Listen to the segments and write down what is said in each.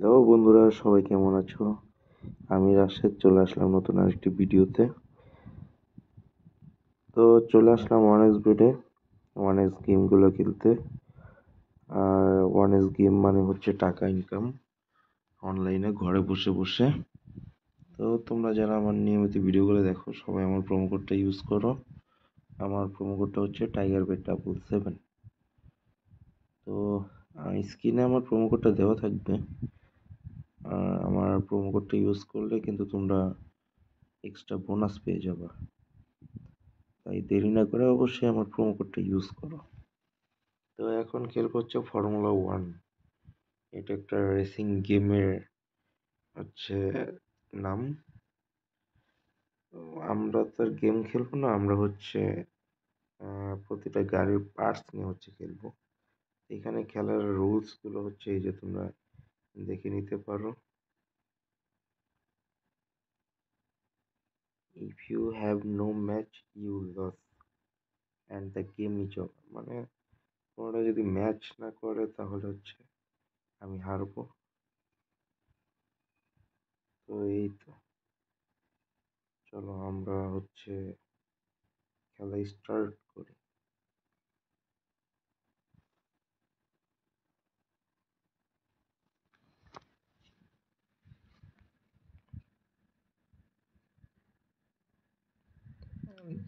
Hello বন্ধুরা, সবাই কেমন আছো? আমি রাশেদ চলে আসলাম নতুন আরেকটি ভিডিওতে। তো চলে আসলাম ওয়ান এক্স বেডে ওয়ান এক্স গেমগুলো খেলতে। আর ওয়ান এক্স গেম মানে হচ্ছে টাকা ইনকাম অনলাইনে ঘরে বসে বসে। তো তোমরা যারা আমার নিয়মিত ভিডিওগুলো দেখো সবাই আমার প্রোমো কোডটা ইউজ করো। আমার প্রোমো কোডটা হচ্ছে TigerBet777। তো স্ক্রিনে আমার প্রোমো কোডটা দেওয়া থাকবে। আর আমার প্রোমো কোডটা ইউজ করলে কিন্তু তোমরা এক্সট্রা বোনাস পেয়ে যাবে। তাই দেরি না করে অবশ্যই আমার প্রোমো কোডটা ইউজ করো। তো এখন খেলবো হচ্ছে ফর্মুলা 1। এটা একটা রেসিং গেমের হচ্ছে নাম। তো আমরা তো আর গেম খেলবো না, আমরা হচ্ছে প্রতিটা গাড়ির পার্টস নিয়ে হচ্ছে খেলবো। এখানে খেলার রুলস গুলো হচ্ছে এই যে তোমরা দেখে নিতে পারো। If you have no match you lose and the game is over, মানে তোমরা যদি ম্যাচ না করে তাহলে হচ্ছে আমি হারবো। তো এই তো, চলো আমরা হচ্ছে খেলা স্টার্ট করি।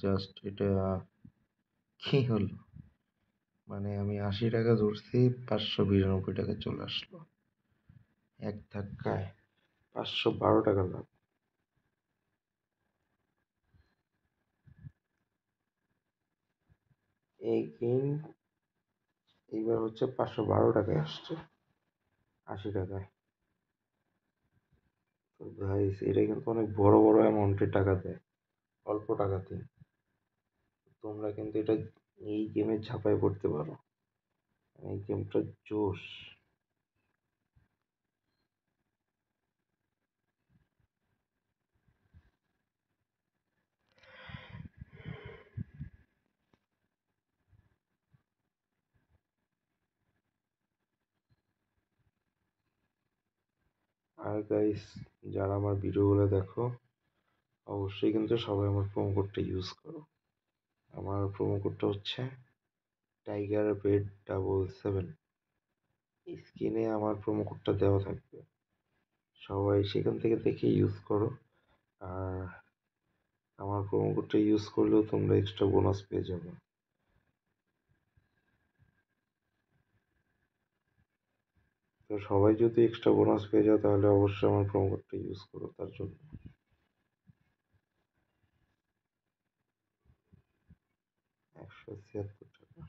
জাস্ট এটা কি হলো, মানে আমি 80 টাকা ধরছি, 592 টাকা চলে আসলো এক ধাক্কায়। 512 টাকা লাভ। এই গেম এইবার হচ্ছে 512 টাকায় আসছে 80 টাকায়। তো ভাই এটা কিন্তু অনেক বড় বড় অ্যামাউন্টের টাকা দেয় অল্প টাকাতে। তোমরা কিন্তু এটা এই গেমে ঝাঁপায় পড়তে পারো, এই গেমটা জোশ। আর গাইস, যারা আমার ভিডিওগুলো দেখো অবশ্যই কিন্তু সবাই আমার প্রোমো কোডটা ইউজ করো। আমার প্রোমো কোডটা হচ্ছে TigerBet777। স্ক্রিনে আমার প্রোমো কোডটা দেওয়া থাকবে, সবাই সেখান থেকে দেখে ইউজ করো। আর আমার প্রোমো কোডটা ইউজ করলেও তোমরা এক্সট্রা বোনাস পেয়ে যাবে। তো সবাই যদি এক্সট্রা বোনাস পেয়ে যাও তাহলে অবশ্যই আমার প্রোমো কোডটা ইউজ করো তার জন্য। 176 টাকা।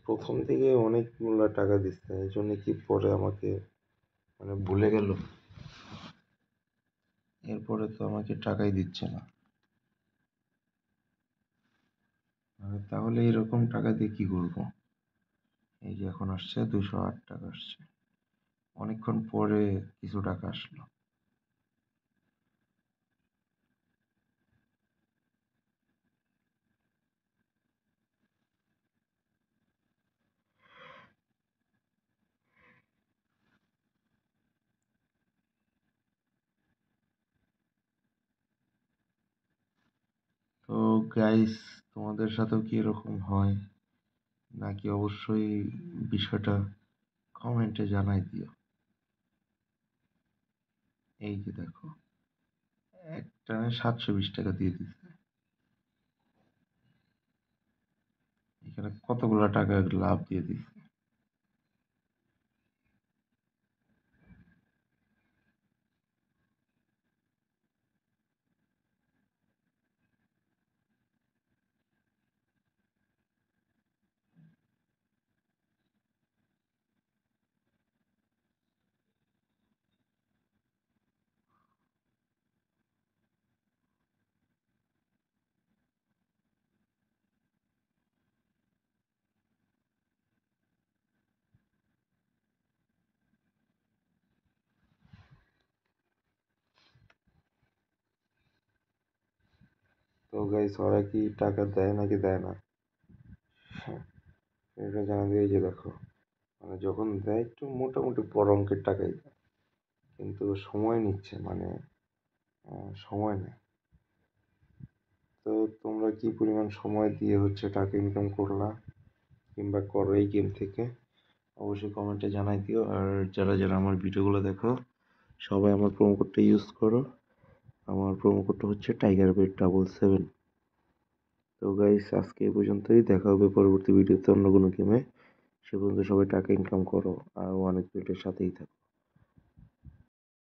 প্রথম থেকে অনেকগুলো টাকা দিচ্ছে, এই জন্য কি পরে আমাকে মানে ভুলে গেল, এরপরে তো আমাকে টাকাই দিচ্ছে না। তাহলে এরকম টাকা দিয়ে কি করবো? এই যে এখন আসছে 208 টাকা আসছে, অনেকক্ষণ পরে কিছু টাকা আসলো। তো গাইস, তোমাদের সাথেও কি এরকম হয় নাকি অবশ্যই বিষয়টা কমেন্টে জানাই দিও। এই যে দেখো, একটানে 720 টাকা দিয়ে দিচ্ছে, এখানে কতগুলা টাকা লাভ দিয়ে দিচ্ছে। তো গাইস ওরা কি টাকা দেয় নাকি দেয় না, হ্যাঁ, এটা জানা দিয়ে যে দেখো, মানে যখন দেয় একটু মোটামুটি বড় অঙ্কের টাকাই দেয়, কিন্তু সময় নিচ্ছে, মানে সময় নেয়। তো তোমরা কি পরিমাণ সময় দিয়ে হচ্ছে টাকা ইনকাম করলা কিংবা করো এই গেম থেকে, অবশ্যই কমেন্টে জানাই দিও। আর যারা যারা আমার ভিডিওগুলো দেখো সবাই আমার প্রোমো কোডটা ইউজ করো। আমার প্রোমো কোডটা হচ্ছে TigerBet77। তো গাইস আজকে এই পর্যন্তই, দেখা হবে পরবর্তী ভিডিওতে অন্য কোনো গেমে। সে পর্যন্ত সবাই টাকা ইনকাম করো আর ওয়ান এক্সবেটের সাথেই থাকো।